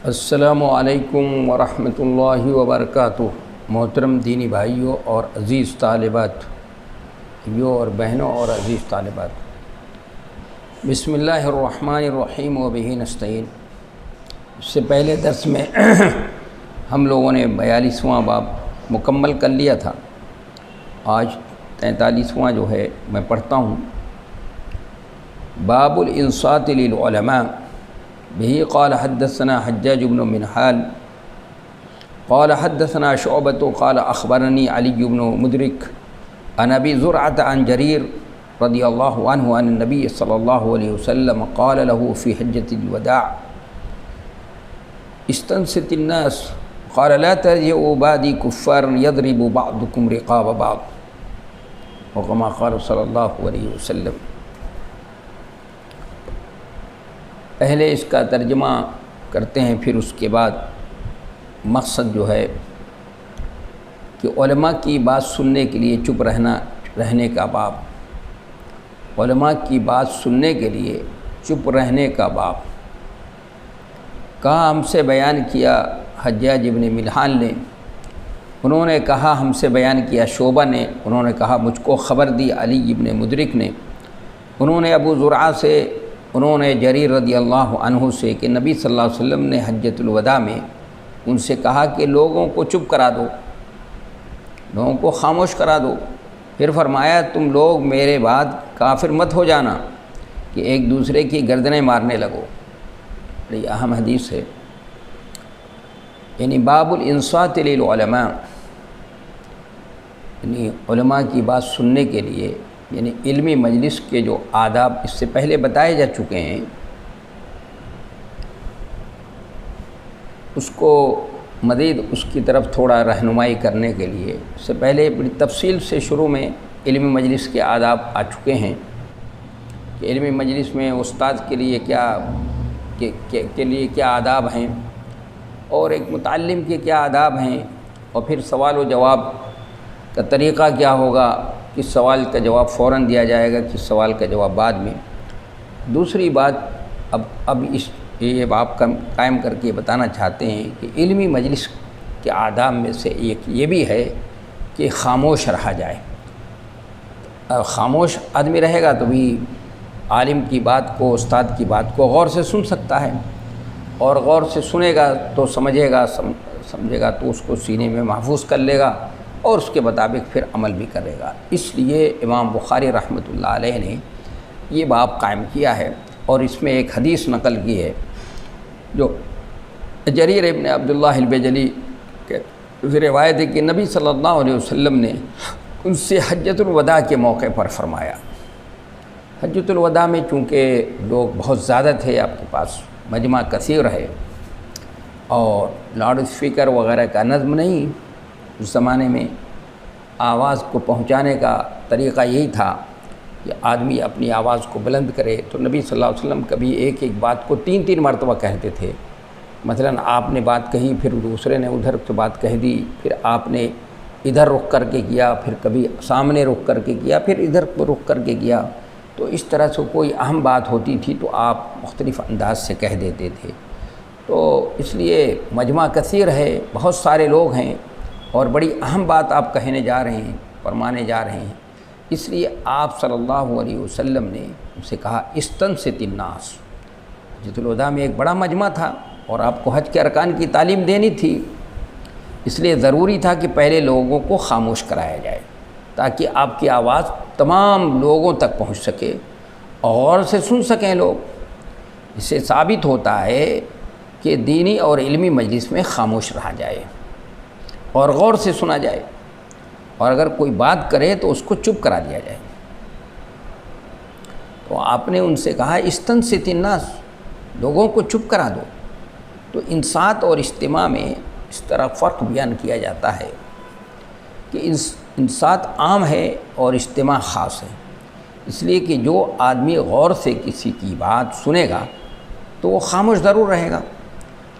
السلام علیکم ورحمۃ اللہ وبرکاتہ۔ محترم دینی بھائیوں اور عزیز طالبات اور بہنوں اور عزیز طالبات، بسم اللہ الرحمن الرحیم وبہ نستعین۔ اس سے پہلے درس میں ہم لوگوں نے 42واں باب مکمل کر لیا تھا۔ آج 43واں جو ہے میں پڑھتا ہوں۔ باب الانصات للعلماء به قال حدثنا حجاج بن منحال قال حدثنا شعبة قال أخبرني علي بن مدرك عن أبي زرعة عن جرير رضي الله عنه عن النبي صلى الله عليه وسلم قال له في حجة الوداع استنصت الناس قال لا ترجعوا بعدي كفارا يضرب بعضكم رقاب بعض وكما قال صلى الله عليه وسلم۔ پہلے اس کا ترجمہ کرتے ہیں، پھر اس کے بعد مقصد جو ہے کہ علماء کی بات سننے کے لیے چپ رہنے کا باب، علماء کی بات سننے کے لیے چپ رہنے کا باب۔ کہا ہم سے بیان کیا حجاج ابن ملحان نے، انہوں نے کہا ہم سے بیان کیا شعبہ نے، انہوں نے کہا مجھ کو خبر دی علی ابن مدرک نے، انہوں نے ابو زرعہ سے، انہوں نے جریر رضی اللہ عنہ سے کہ نبی صلی اللہ علیہ وسلم نے حجۃ الوداع میں ان سے کہا کہ لوگوں کو چپ کرا دو، لوگوں کو خاموش کرا دو۔ پھر فرمایا تم لوگ میرے بعد کافر مت ہو جانا کہ ایک دوسرے کی گردنیں مارنے لگو۔ بڑی اہم حدیث ہے، یعنی باب الانصات للعلماء، یعنی علماء کی بات سننے کے لیے، یعنی علمی مجلس کے جو آداب اس سے پہلے بتائے جا چکے ہیں، اس کو مزید اس کی طرف تھوڑا رہنمائی کرنے کے لیے اس سے پہلے بڑی تفصیل سے شروع میں علمی مجلس کے آداب آ چکے ہیں کہ علمی مجلس میں استاد کے لیے کیا آداب ہیں، اور ایک متعلم کے کیا آداب ہیں، اور پھر سوال و جواب کا طریقہ کیا ہوگا، کس سوال کا جواب فوراً دیا جائے گا، کس سوال کا جواب بعد میں۔ دوسری بات اب یہ باب قائم کر کے بتانا چاہتے ہیں کہ علمی مجلس کے آداب میں سے ایک یہ بھی ہے کہ خاموش رہا جائے۔ خاموش آدمی رہے گا تو بھی عالم کی بات کو، استاد کی بات کو غور سے سن سکتا ہے، اور غور سے سنے گا تو سمجھے گا تو اس کو سینے میں محفوظ کر لے گا اور اس کے مطابق پھر عمل بھی کرے گا۔ اس لیے امام بخاری رحمۃ اللہ علیہ نے یہ باب قائم کیا ہے، اور اس میں ایک حدیث نقل کی ہے جو جریر ابن عبداللہ البجلی کے روایت ہے کہ نبی صلی اللہ علیہ وسلم نے ان سے حجۃ الوداع کے موقع پر فرمایا۔ حجۃ الوداع میں چونکہ لوگ بہت زیادہ تھے، آپ کے پاس مجمع کثیر ہے، اور لاؤڈ اسپیکر وغیرہ کا نظم نہیں، اس زمانے میں آواز کو پہنچانے کا طریقہ یہی تھا کہ آدمی اپنی آواز کو بلند کرے۔ تو نبی صلی اللہ علیہ وسلم کبھی ایک بات کو 3 مرتبہ کہتے تھے۔ مثلا آپ نے بات کہی، پھر دوسرے نے ادھر سے بات کہہ دی، پھر آپ نے ادھر رخ کر کے کیا، پھر کبھی سامنے رخ کر کے کیا، پھر ادھر رخ کر کے کیا۔ تو اس طرح سے کوئی اہم بات ہوتی تھی تو آپ مختلف انداز سے کہہ دیتے تھے۔ تو اس لیے مجمع کثیر ہے، بہت سارے لوگ ہیں، اور بڑی اہم بات آپ کہنے جا رہے ہیں، فرمانے جا رہے ہیں، اس لیے آپ صلی اللہ علیہ وسلم نے ان سے کہا استنصت الناس۔ حجۃ الوداع میں ایک بڑا مجمع تھا، اور آپ کو حج کے ارکان کی تعلیم دینی تھی، اس لیے ضروری تھا کہ پہلے لوگوں کو خاموش کرایا جائے تاکہ آپ کی آواز تمام لوگوں تک پہنچ سکے اور غور سے سن سکیں لوگ۔ اس سے ثابت ہوتا ہے کہ دینی اور علمی مجلس میں خاموش رہا جائے اور غور سے سنا جائے، اور اگر کوئی بات کرے تو اس کو چپ کرا دیا جائے۔ تو آپ نے ان سے کہا استنصت الناس، لوگوں کو چپ کرا دو۔ تو انصات اور استماع میں اس طرح فرق بیان کیا جاتا ہے کہ انصات عام ہے اور استماع خاص ہے، اس لیے کہ جو آدمی غور سے کسی کی بات سنے گا تو وہ خاموش ضرور رہے گا،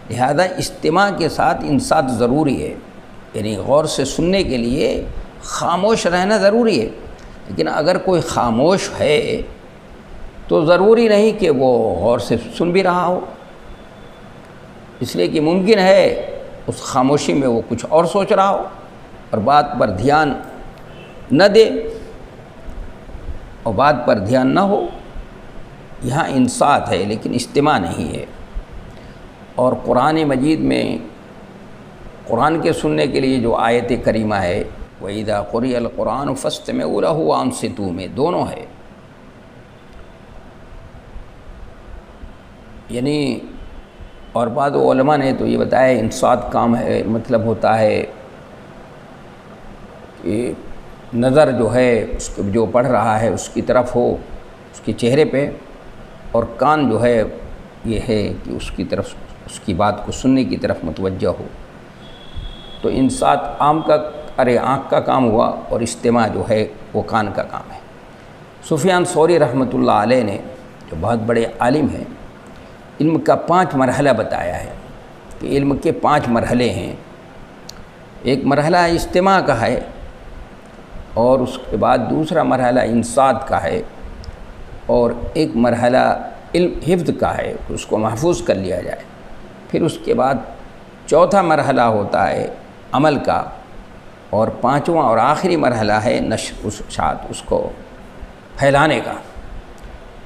لہذا استماع کے ساتھ انصات ضروری ہے، یعنی غور سے سننے کے لیے خاموش رہنا ضروری ہے۔ لیکن اگر کوئی خاموش ہے تو ضروری نہیں کہ وہ غور سے سن بھی رہا ہو، اس لیے کہ ممکن ہے اس خاموشی میں وہ کچھ اور سوچ رہا ہو اور بات پر دھیان نہ دے اور بات پر دھیان نہ ہو۔ یہاں انصات ہے لیکن استماع نہیں ہے۔ اور قرآن مجید میں قرآن کے سننے کے لیے جو آیت کریمہ ہے وَإِذَا قُرِئَ الْقُرْآنُ فَاسْتَمِعُوا لَهُ وَأَنصِتُوا میں دونوں ہے، یعنی اور بعض علماء نے تو یہ بتایا انصات کام ہے مطلب ہوتا ہے کہ نظر جو ہے اس کو جو پڑھ رہا ہے اس کی طرف ہو، اس کے چہرے پہ، اور کان جو ہے یہ ہے کہ اس کی طرف اس کی بات کو سننے کی طرف متوجہ ہو۔ تو انصات آنکھ کا کام ہوا اور استماع جو ہے وہ کان کا کام ہے۔ سفیان ثوری رحمۃ اللہ علیہ نے جو بہت بڑے عالم ہیں، علم کا 5 مرحلہ بتایا ہے کہ علم کے 5 مرحلے ہیں۔ ایک مرحلہ استماع کا ہے، اور اس کے بعد دوسرا مرحلہ انصات کا ہے، اور ایک مرحلہ علم حفظ کا ہے کہ اس کو محفوظ کر لیا جائے۔ پھر اس کے بعد چوتھا مرحلہ ہوتا ہے عمل کا، اور 5واں اور آخری مرحلہ ہے نشر اشاعت، اس کو پھیلانے کا۔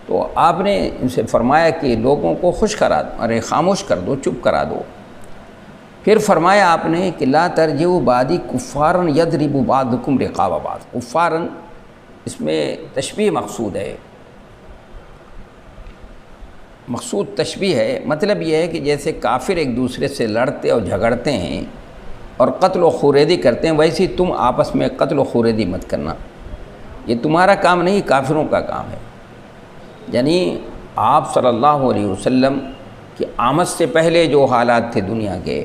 تو آپ نے ان سے فرمایا کہ لوگوں کو خوش کرا دو، ارے خاموش کر دو، چپ کرا دو۔ پھر فرمایا آپ نے کہ لا ترجعوا بعدی کفارا یضرب بعضکم رقاب بعض۔ کفارا اس میں تشبیہ مقصود ہے، مقصود تشبیہ ہے، مطلب یہ ہے کہ جیسے کافر ایک دوسرے سے لڑتے اور جھگڑتے ہیں اور قتل و خوریدی کرتے ہیں، ویسے ہی تم آپس میں قتل و خوریدی مت کرنا، یہ تمہارا کام نہیں، کافروں کا کام ہے۔ یعنی آپ صلی اللہ علیہ وسلم کی آمد سے پہلے جو حالات تھے دنیا کے،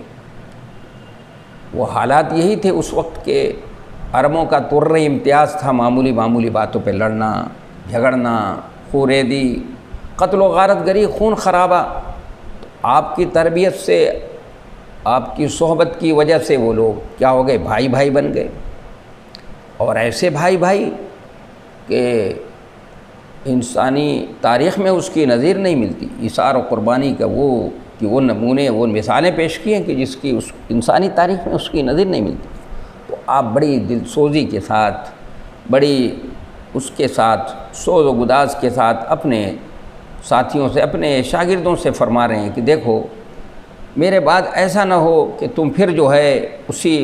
وہ حالات یہی تھے۔ اس وقت کے عربوں کا طر امتیاز تھا معمولی باتوں پہ لڑنا، جھگڑنا، خوریدی، قتل و غارت گری، خون خرابہ۔ آپ کی تربیت سے، آپ کی صحبت کی وجہ سے وہ لوگ کیا ہو گئے، بھائی بھائی بن گئے، اور ایسے بھائی کہ انسانی تاریخ میں اس کی نظیر نہیں ملتی۔ ایثار و قربانی کا وہ نمونے، وہ مثالیں پیش کی ہیں کہ جس کی اس انسانی تاریخ میں اس کی نظیر نہیں ملتی۔ تو آپ بڑی دل سوزی کے ساتھ، بڑی اس کے ساتھ سوز و گداز کے ساتھ اپنے ساتھیوں سے، اپنے شاگردوں سے فرما رہے ہیں کہ دیکھو میرے بعد ایسا نہ ہو کہ تم پھر جو ہے اسی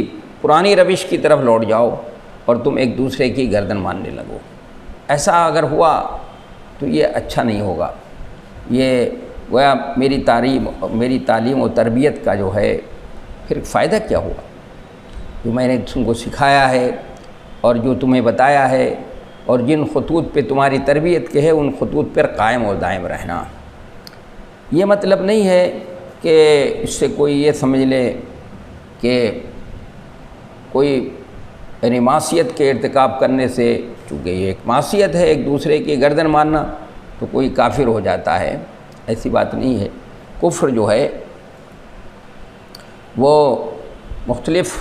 پرانی روش کی طرف لوٹ جاؤ اور تم ایک دوسرے کی گردن ماننے لگو۔ ایسا اگر ہوا تو یہ اچھا نہیں ہوگا۔ یہ گویا میری تعلیم و تربیت کا جو ہے پھر فائدہ کیا ہوا؟ جو میں نے تم کو سکھایا ہے اور جو تمہیں بتایا ہے اور جن خطوط پہ تمہاری تربیت کے ہے، ان خطوط پر قائم اور دائم رہنا۔ یہ مطلب نہیں ہے کہ اس سے کوئی یہ سمجھ لے کہ کوئی یعنی معصیت کے ارتکاب کرنے سے، چونکہ یہ ایک معصیت ہے ایک دوسرے کی گردن مارنا، تو کوئی کافر ہو جاتا ہے، ایسی بات نہیں ہے۔ کفر جو ہے وہ مختلف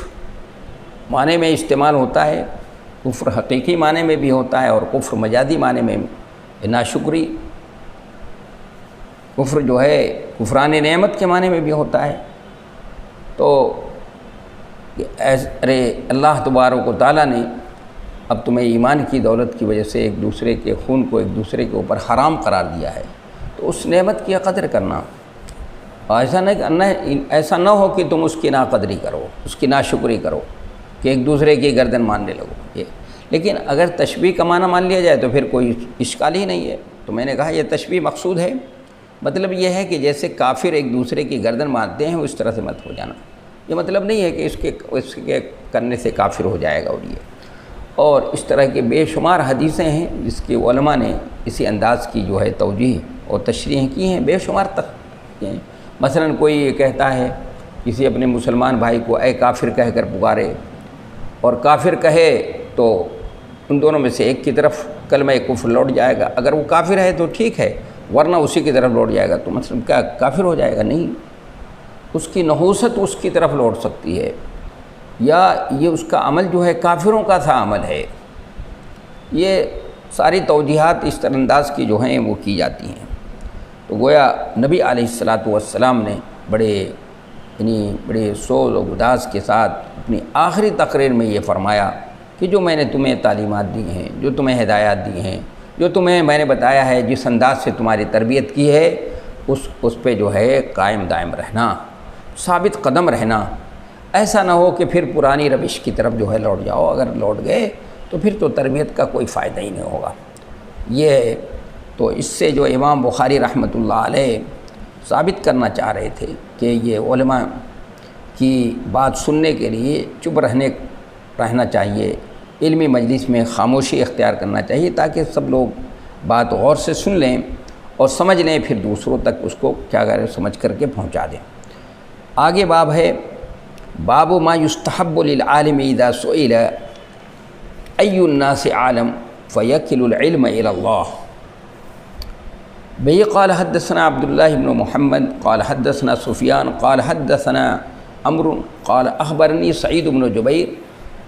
معنی میں استعمال ہوتا ہے، کفر حقیقی معنی میں بھی ہوتا ہے اور کفر مجازی معنی میں ناشکری، کفر جو ہے کفران نعمت کے معنی میں بھی ہوتا ہے۔ تو ارے اللہ تبارک و تعالیٰ نے اب تمہیں ایمان کی دولت کی وجہ سے ایک دوسرے کے خون کو ایک دوسرے کے اوپر حرام قرار دیا ہے، تو اس نعمت کی قدر کرنا، ایسا نہ ہو کہ تم اس کی ناقدری کرو، اس کی ناشکری کرو، کہ ایک دوسرے کی گردن ماننے لگو۔ لیکن اگر تشبیہ کا معنی مان لیا جائے تو پھر کوئی اشکال ہی نہیں ہے۔ تو میں نے کہا یہ تشبیہ مقصود ہے، مطلب یہ ہے کہ جیسے کافر ایک دوسرے کی گردن مانتے ہیں اس طرح سے مت ہو جانا۔ یہ مطلب نہیں ہے کہ اس کے کرنے سے کافر ہو جائے گا۔ اور اس طرح کے بے شمار حدیثیں ہیں جس کی علماء نے اسی انداز کی جو ہے توجیہ اور تشریح کی ہیں، بے شمار تک ہیں۔ مثلا کوئی یہ کہتا ہے کسی اپنے مسلمان بھائی کو اے کافر کہہ کر پکارے، اور کافر کہے تو ان دونوں میں سے ایک کی طرف کلمہ کفر لوٹ جائے گا۔ اگر وہ کافر ہے تو ٹھیک ہے، ورنہ اسی کی طرف لوٹ جائے گا تو مثلا کیا کافر ہو جائے گا؟ نہیں، اس کی نحوست اس کی طرف لوٹ سکتی ہے، یا یہ اس کا عمل جو ہے کافروں کا سا عمل ہے۔ یہ ساری توجیحات اس طرح انداز کی جو ہیں وہ کی جاتی ہیں۔ تو گویا نبی علیہ الصلاۃ والسلام نے بڑے یعنی بڑے سوز و گداز کے ساتھ اپنی آخری تقریر میں یہ فرمایا کہ جو میں نے تمہیں تعلیمات دی ہیں، جو تمہیں ہدایات دی ہیں، جو تمہیں میں نے بتایا ہے، جس انداز سے تمہاری تربیت کی ہے، اس پہ جو ہے قائم دائم رہنا، ثابت قدم رہنا۔ ایسا نہ ہو کہ پھر پرانی روش کی طرف جو ہے لوٹ جاؤ۔ اگر لوٹ گئے تو پھر تو تربیت کا کوئی فائدہ ہی نہیں ہوگا۔ یہ تو اس سے جو امام بخاری رحمۃ اللہ علیہ ثابت کرنا چاہ رہے تھے کہ یہ علماء کی بات سننے کے لیے چپ رہنا چاہیے، علمی مجلس میں خاموشی اختیار کرنا چاہیے تاکہ سب لوگ بات غور سے سن لیں اور سمجھ لیں، پھر دوسروں تک اس کو کیا کریں سمجھ کر کے پہنچا دیں۔ آگے باب ہے باب ما یستحب للعالم اذا سئل ای الناس عالم فیکل العلم الی اللہ۔ بی قال حدثنا عبداللہ بن محمد قال حدثنا سفیان قال حدثنا عمرو قال اخبرنی سعید بن جبیر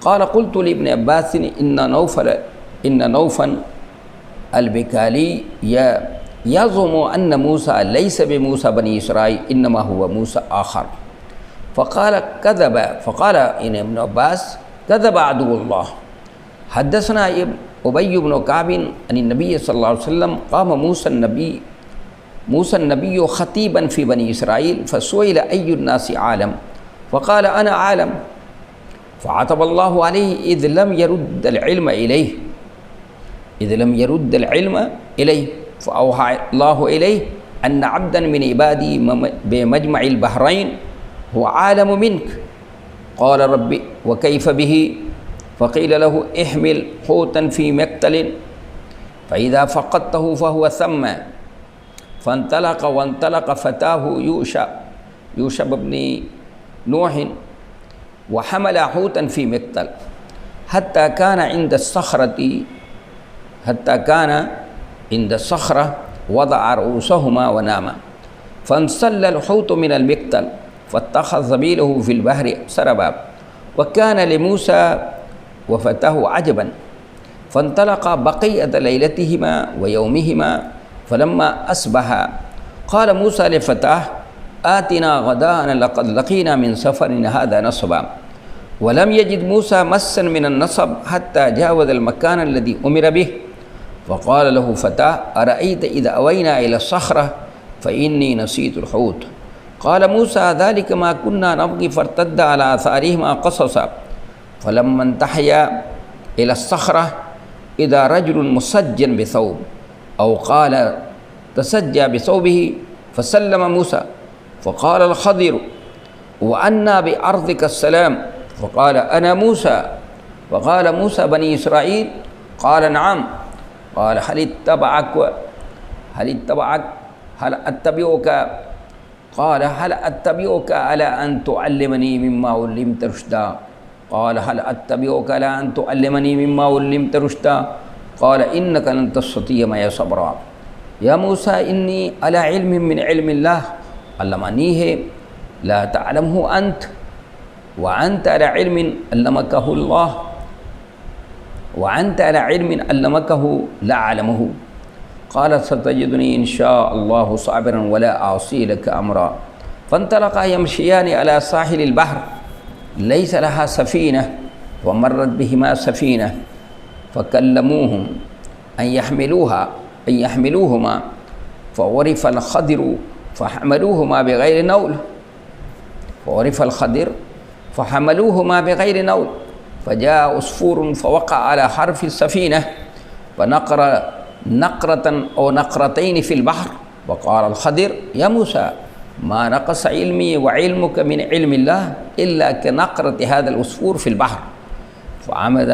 قال قلت لابن عباس ان نوفا البکالی یزعم ان موسیٰ لیس بموسیٰ بنی اسرائیل انما هو موسیٰ آخر فقال ابن عباس كذب عدو اللہ۔ حدثنا ابی بن کعب عن النبی صلی اللہ علیہ وسلم قام موسى النبی خطیبا فی بنی اسرائیل فسئل ای الناس عالم فقال انا عالم فعتب اللہ علیہ اذ لم يرد العلم الیہ فاوحى اللہ الیہ ان عبدا من عبادی بمجمع البحرین هو عالم منك قال رب وكيف به فقيل له احمل حوتا في مقتل فإذا فقدته فهو ثم وانطلق فتاه يوشع بن نوح وحمل حوتا في مقتل حتى كان عند الصخرة وضع رؤوسهما ونام فانسل الحوت من المقتل فاتخذ سبيله في البحر سربا وكان لموسى وفتاه عجبا فانطلقا بقية ليلتهما ويومهما فلما أصبحا قال موسى لفتاه آتنا غداءنا لقد لقينا من سفرنا هذا نصبا ولم يجد موسى مسا من النصب حتى جاوز المكان الذي أمر به فقال له فتاه أرأيت إذا أوينا إلى الصخرة فإني نسيت الحوت قال موسى ذلك ما كنا نبغي فارتد على آثارهما قصصا فلما انتهيا إلى الصخرة إذا رجل مسجن بثوب أو قال تسجى بثوبه فسلم موسى فقال الخضر وأنا بأرضك السلام فقال أنا موسى وقال موسى بني إسرائيل قال نعم قال هل أتبعك على أن تعلمني مما علمت رشدا قال هل أتبعك على أن تعلمني مما علمت رشدا قال إنك لن تستطيع معي صبرا يا موسى إني على علم من علم الله علمنيه لا تعلمه أنت وأنت على علم علمكه الله وأنت على علم علمكه لا أعلمه قال ستجدني إن شاء الله صابرا ولا أعصي لك أمرا فانطلقا يمشيان على ساحل البحر ليس لها سفينة ومرت بهما سفينة فكلموهم أن يحملوهما فعرف الخضر فحملوهما بغير نول فجاء عصفور فوقع على حرف السفينة فنقر نقرة أو نقرتين في البحر وقال الخضر يا موسى ما نقص علمي وعلمك من علم الله إلا كنقرة هذا العصفور في البحر فعمد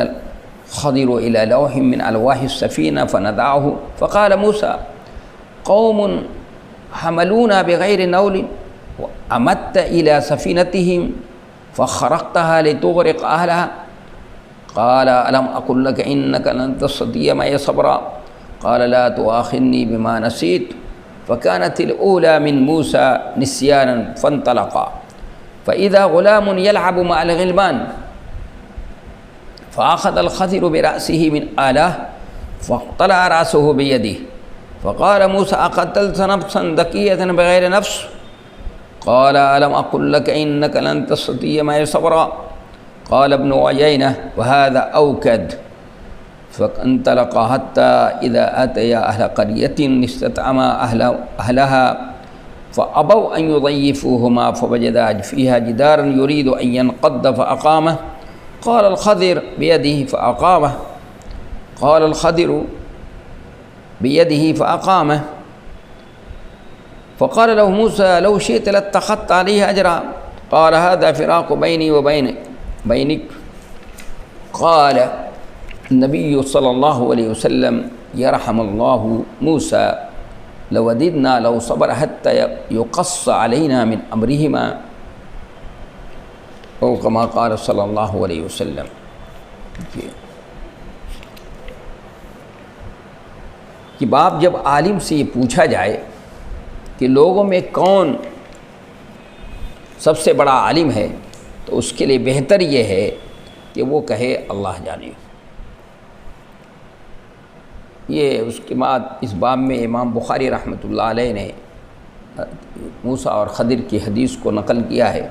الخضر إلى لوح من ألواح السفينة فنزعه فقال موسى قوم حملونا بغير نول وأمدت إلى سفينتهم فخرقتها لتغرق أهلها قال ألم أقل لك إنك لن تستطيع معي صبرا قال لا تؤاخذني بما نسيت فكانت الأولى من موسى نسيانا فانطلقا فإذا غلام يلعب مع الغلمان فأخذ الخضر برأسه من آلاه فاقتلع رأسه بيده فقال موسى أقتلت نفسا ذكية بغير نفس قال ألم أقل لك إنك لن تستطيع معي صبرا قال ابن عيينة وهذا أوكد فانطلقا حتى إذا أتيا أهل قرية استطعما أهلها فأبوا أن يضيفوهما فوجدا فيها جدارا يريد أن ينقض فأقامه قال الخضر بيده فأقامه قال الخضر بيده فأقامه فقال له موسى لو شئت لاتخذت عليه أجرا قال هذا فراق بيني وبينك قال النبي صلى الله عليه وسلم يرحم الله موسى لوددنا لو صبر حتى يقص علينا من أمرهما او كما قال صلی اللہ علیہ وسلم. کہ باپ جب عالم سے یہ پوچھا جائے کہ لوگوں میں کون سب سے بڑا عالم ہے تو اس کے لیے بہتر یہ ہے کہ وہ کہے اللہ جانے. یہ اس کے بعد اس باب میں امام بخاری رحمۃ اللہ علیہ نے موسیٰ اور خضر کی حدیث کو نقل کیا ہے.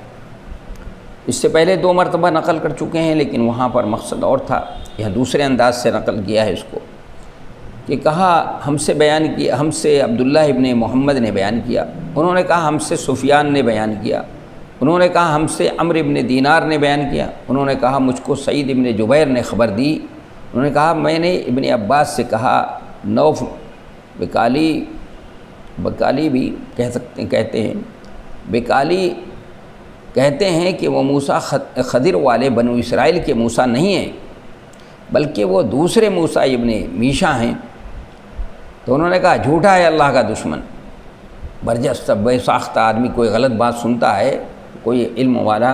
اس سے پہلے 2 مرتبہ نقل کر چکے ہیں لیکن وہاں پر مقصد اور تھا. یہ دوسرے انداز سے نقل کیا ہے اس کو کہ کہا ہم سے بیان کیا، ہم سے عبداللہ ابن محمد نے بیان کیا، انہوں نے کہا ہم سے سفیان نے بیان کیا، انہوں نے کہا ہم سے عمرو ابن دینار نے بیان کیا، انہوں نے کہا مجھ کو سعید ابن جبیر نے خبر دی، انہوں نے کہا میں نے ابن عباس سے کہا. نوف بکالی بھی کہتے ہیں بکالی کہتے ہیں کہ وہ موسیٰ خضر والے بنو اسرائیل کے موسیٰ نہیں ہیں بلکہ وہ دوسرے موسیٰ ابن میشا ہیں. تو انہوں نے کہا جھوٹا ہے اللہ کا دشمن. برجستہ بے ساختہ آدمی کوئی غلط بات سنتا ہے کوئی علم والا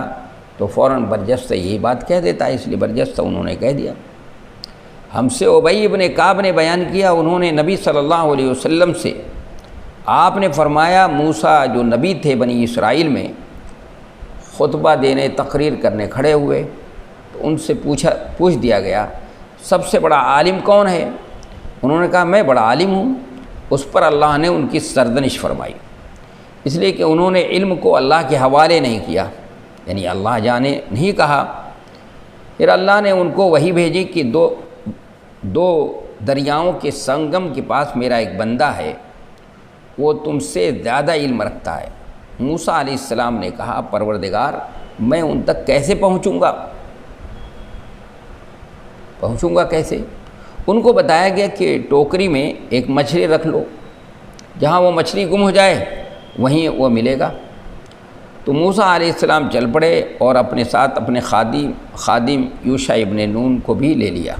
تو فوراً برجستہ یہی بات کہہ دیتا ہے، اس لیے برجستہ انہوں نے کہہ دیا. ہم سے ابی ابن کعب نے بیان کیا، انہوں نے نبی صلی اللہ علیہ وسلم سے آپ نے فرمایا موسیٰ جو نبی تھے بنی اسرائیل میں خطبہ دینے تقریر کرنے کھڑے ہوئے تو ان سے پوچھ دیا گیا سب سے بڑا عالم کون ہے؟ انہوں نے کہا میں بڑا عالم ہوں. اس پر اللہ نے ان کی سردنش فرمائی، اس لیے کہ انہوں نے علم کو اللہ کے حوالے نہیں کیا، یعنی اللہ جانے نہیں کہا. پھر اللہ نے ان کو وحی بھیجی کہ دو دریاؤں کے سنگم کے پاس میرا ایک بندہ ہے، وہ تم سے زیادہ علم رکھتا ہے. موسیٰ علیہ السلام نے کہا پروردگار میں ان تک کیسے پہنچوں گا کیسے؟ ان کو بتایا گیا کہ ٹوکری میں ایک مچھلی رکھ لو، جہاں وہ مچھلی گم ہو جائے وہیں وہ ملے گا. تو موسیٰ علیہ السلام چل پڑے اور اپنے ساتھ اپنے خادم یوشع ابن نون کو بھی لے لیا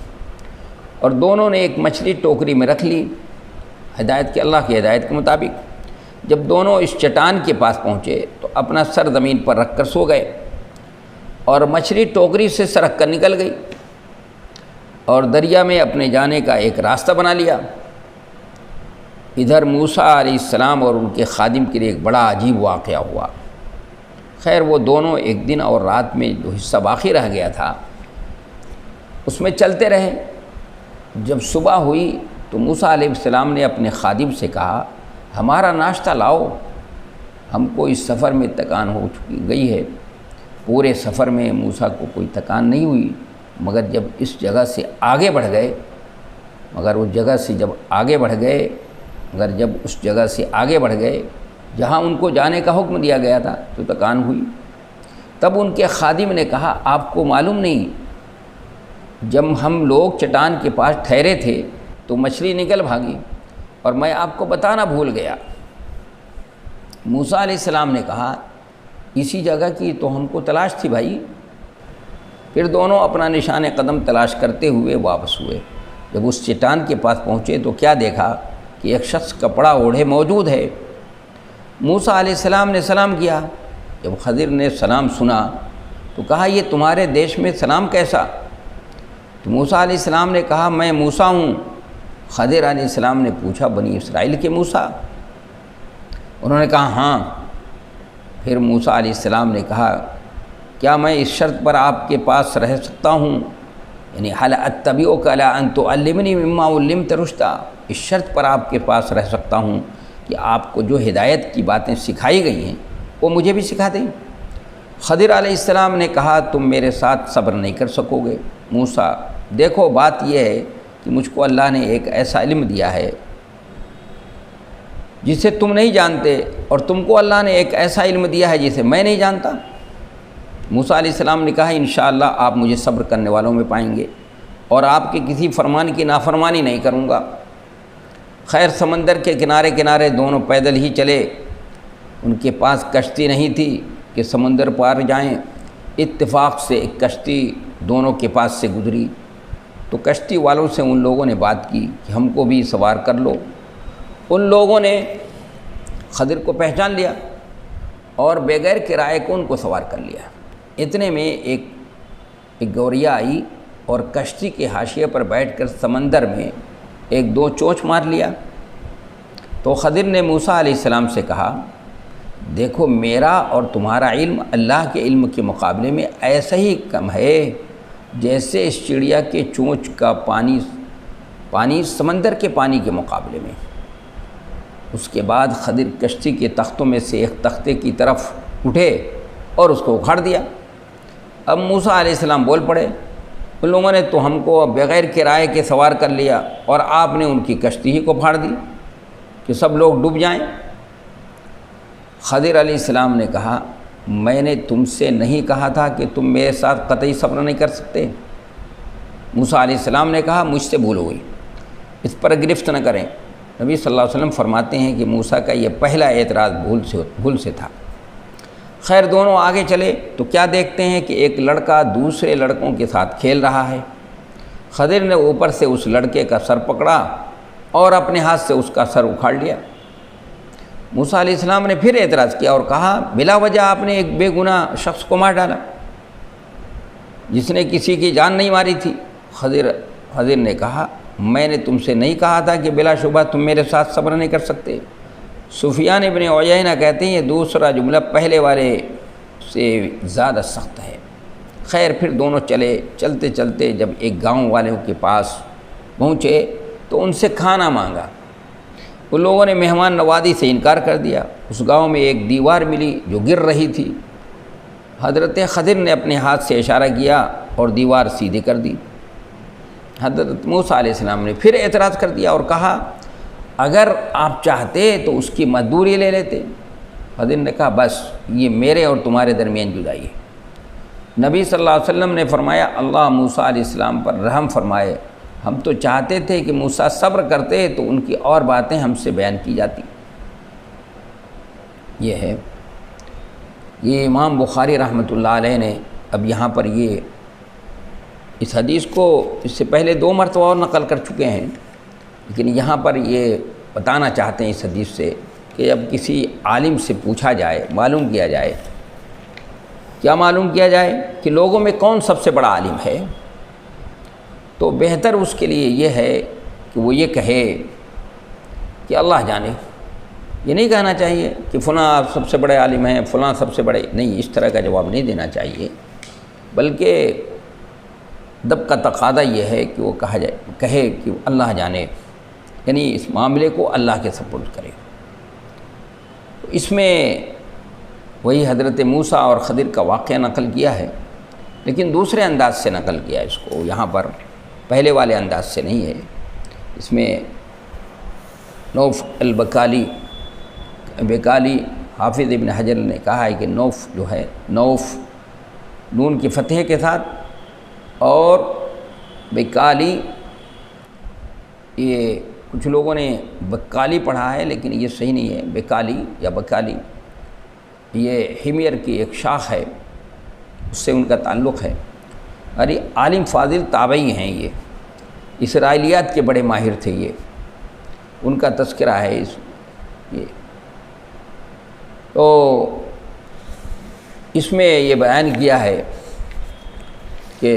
اور دونوں نے ایک مچھلی ٹوکری میں رکھ لی اللہ کی ہدایت کے مطابق. جب دونوں اس چٹان کے پاس پہنچے تو اپنا سر زمین پر رکھ کر سو گئے اور مچھلی ٹوکری سے سرک کر نکل گئی اور دریا میں اپنے جانے کا ایک راستہ بنا لیا. ادھر موسیٰ علیہ السلام اور ان کے خادم کے لیے ایک بڑا عجیب واقعہ ہوا. خیر وہ دونوں ایک دن اور رات میں جو حصہ باقی رہ گیا تھا اس میں چلتے رہے. جب صبح ہوئی تو موسیٰ علیہ السلام نے اپنے خادم سے کہا ہمارا ناشتہ لاؤ، ہم کو اس سفر میں تکان ہو گئی ہے. پورے سفر میں موسیٰ کو کوئی تکان نہیں ہوئی مگر جب اس جگہ سے آگے بڑھ گئے جہاں ان کو جانے کا حکم دیا گیا تھا تو تکان ہوئی. تب ان کے خادم نے کہا آپ کو معلوم نہیں جب ہم لوگ چٹان کے پاس ٹھہرے تھے تو مچھلی نکل بھاگی اور میں آپ کو بتانا بھول گیا. موسیٰ علیہ السلام نے کہا اسی جگہ کی تو ہم کو تلاش تھی بھائی. پھر دونوں اپنا نشان قدم تلاش کرتے ہوئے واپس ہوئے. جب اس چٹان کے پاس پہنچے تو کیا دیکھا کہ ایک شخص کپڑا اوڑھے موجود ہے. موسیٰ علیہ السلام نے سلام کیا. جب خضر نے سلام سنا تو کہا یہ تمہارے دیش میں سلام کیسا؟ تو موسیٰ علیہ السلام نے کہا میں موسیٰ ہوں. خضر علیہ السلام نے پوچھا بنی اسرائیل کے موسیٰ؟ انہوں نے کہا ہاں. پھر موسیٰ علیہ السلام نے کہا کیا میں اس شرط پر آپ کے پاس رہ سکتا ہوں، یعنی هل اتبعک علی ان تعلمنی مما علمت رشدا، اس شرط پر آپ کے پاس رہ سکتا ہوں کہ آپ کو جو ہدایت کی باتیں سکھائی گئی ہیں وہ مجھے بھی سکھا دیں۔ خضر علیہ السلام نے کہا تم میرے ساتھ صبر نہیں کر سکو گے موسیٰ، دیکھو بات یہ ہے کہ مجھ کو اللہ نے ایک ایسا علم دیا ہے جسے تم نہیں جانتے، اور تم کو اللہ نے ایک ایسا علم دیا ہے جسے میں نہیں جانتا۔ موسیٰ علیہ السلام نے کہا انشاءاللہ آپ مجھے صبر کرنے والوں میں پائیں گے، اور آپ کے کسی فرمان کی نافرمانی نہیں کروں گا۔ خیر سمندر کے کنارے کنارے دونوں پیدل ہی چلے، ان کے پاس کشتی نہیں تھی کہ سمندر پار جائیں۔ اتفاق سے ایک کشتی دونوں کے پاس سے گزری، تو کشتی والوں سے ان لوگوں نے بات کی کہ ہم کو بھی سوار کر لو۔ ان لوگوں نے خضر کو پہچان لیا اور بغیر کرائے کو ان کو سوار کر لیا۔ اتنے میں ایک گوریا آئی اور کشتی کے حاشیے پر بیٹھ کر سمندر میں ایک دو چونچ مار لیا۔ تو خضر نے موسیٰ علیہ السلام سے کہا دیکھو میرا اور تمہارا علم اللہ کے علم کے مقابلے میں ایسا ہی کم ہے جیسے اس چڑیا کے چونچ کا پانی سمندر کے پانی کے مقابلے میں۔ اس کے بعد خضر کشتی کے تختوں میں سے ایک تختے کی طرف اٹھے اور اس کو اکھاڑ دیا۔ اب موسیٰ علیہ السلام بول پڑے ان لوگوں نے تو ہم کو بغیر کرائے کے سوار کر لیا اور آپ نے ان کی کشتی ہی کو پھاڑ دی کہ سب لوگ ڈوب جائیں۔ خضر علیہ السلام نے کہا میں نے تم سے نہیں کہا تھا کہ تم میرے ساتھ قطعی صبر نہیں کر سکتے؟ موسیٰ علیہ السلام نے کہا مجھ سے بھول ہوئی، اس پر گرفت نہ کریں۔ نبی صلی اللہ علیہ وسلم فرماتے ہیں کہ موسیٰ کا یہ پہلا اعتراض بھول سے تھا۔ خیر دونوں آگے چلے تو کیا دیکھتے ہیں کہ ایک لڑکا دوسرے لڑکوں کے ساتھ کھیل رہا ہے۔ خضر نے اوپر سے اس لڑکے کا سر پکڑا اور اپنے ہاتھ سے اس کا سر اکھاڑ لیا۔ موسیٰ علیہ السلام نے پھر اعتراض کیا اور کہا بلا وجہ آپ نے ایک بے گناہ شخص کو مار ڈالا جس نے کسی کی جان نہیں ماری تھی۔ خضر نے کہا میں نے تم سے نہیں کہا تھا کہ بلا شبہ تم میرے ساتھ صبر نہیں کر سکتے؟ سفیان ابن عیینہ کہتے ہیں یہ دوسرا جملہ پہلے والے سے زیادہ سخت ہے۔ خیر پھر دونوں چلتے چلتے جب ایک گاؤں والوں کے پاس پہنچے تو ان سے کھانا مانگا۔ ان لوگوں نے مہمان نوازی سے انکار کر دیا۔ اس گاؤں میں ایک دیوار ملی جو گر رہی تھی۔ حضرت خضر نے اپنے ہاتھ سے اشارہ کیا اور دیوار سیدھی کر دی۔ حضرت موسیٰ علیہ السلام نے پھر اعتراض کر دیا اور کہا اگر آپ چاہتے تو اس کی مزدوری لے لیتے۔ خضر نے کہا بس یہ میرے اور تمہارے درمیان جدائی ہے۔ نبی صلی اللہ علیہ وسلم نے فرمایا اللہ موسیٰ علیہ السلام پر رحم فرمائے، ہم تو چاہتے تھے کہ موسیٰ صبر کرتے تو ان کی اور باتیں ہم سے بیان کی جاتی۔ یہ امام بخاری رحمۃ اللہ علیہ نے اب یہاں پر اس حدیث کو اس سے پہلے 2 مرتبہ اور نقل کر چکے ہیں، لیکن یہاں پر یہ بتانا چاہتے ہیں اس حدیث سے کہ جب کسی عالم سے پوچھا جائے، معلوم کیا جائے، کیا معلوم کیا جائے کہ لوگوں میں کون سب سے بڑا عالم ہے، تو بہتر اس کے لیے یہ ہے کہ وہ یہ کہے کہ اللہ جانے۔ یہ نہیں کہنا چاہیے کہ فلاں سب سے بڑے عالم ہیں، فلاں سب سے بڑے، نہیں، اس طرح کا جواب نہیں دینا چاہیے، بلکہ دب کا تقاضا یہ ہے کہ وہ کہے کہ اللہ جانے، یعنی اس معاملے کو اللہ کے سپرد کرے۔ اس میں وہی حضرت موسیٰ اور خضر کا واقعہ نقل کیا ہے، لیکن دوسرے انداز سے نقل کیا ہے اس کو، یہاں پر پہلے والے انداز سے نہیں ہے۔ اس میں نوف البکالی حافظ ابن حجر نے کہا ہے کہ نوف جو ہے، نوف نون کی فتح کے ساتھ، اور بکالی، یہ کچھ لوگوں نے بکالی پڑھا ہے لیکن یہ صحیح نہیں ہے، بکالی یا بکالی، یہ حمیر کی ایک شاخ ہے، اس سے ان کا تعلق ہے۔ ارے عالم فاضل تابعی ہیں، یہ اسرائیلیات کے بڑے ماہر تھے، یہ ان کا تذکرہ ہے یہ۔ تو اس میں یہ بیان کیا ہے کہ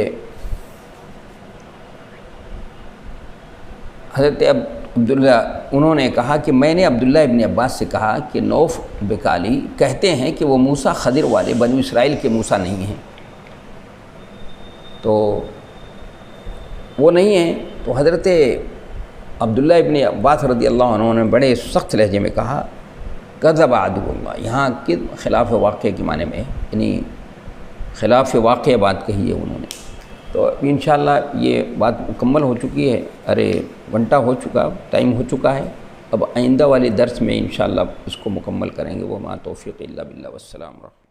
حضرت عبداللہ انہوں نے کہا کہ میں نے عبداللہ ابن عباس سے کہا کہ نوف بکالی کہتے ہیں کہ وہ موسیٰ خضر والے بنو اسرائیل کے موسیٰ نہیں ہیں، تو وہ نہیں ہیں۔ تو حضرت عبداللہ ابن عباس رضی اللہ عنہ نے بڑے سخت لہجے میں کہا کذب عدو اللہ، یہاں کذب خلاف واقع کے معنی میں ہے، یعنی خلاف واقع بات کہی ہے انہوں نے۔ تو انشاءاللہ یہ بات مکمل ہو چکی ہے، ارے گھنٹہ ہو چکا، ٹائم ہو چکا ہے، اب آئندہ والے درس میں انشاءاللہ اس کو مکمل کریں گے۔ وما توفیق الا باللہ، والسلام علیکم۔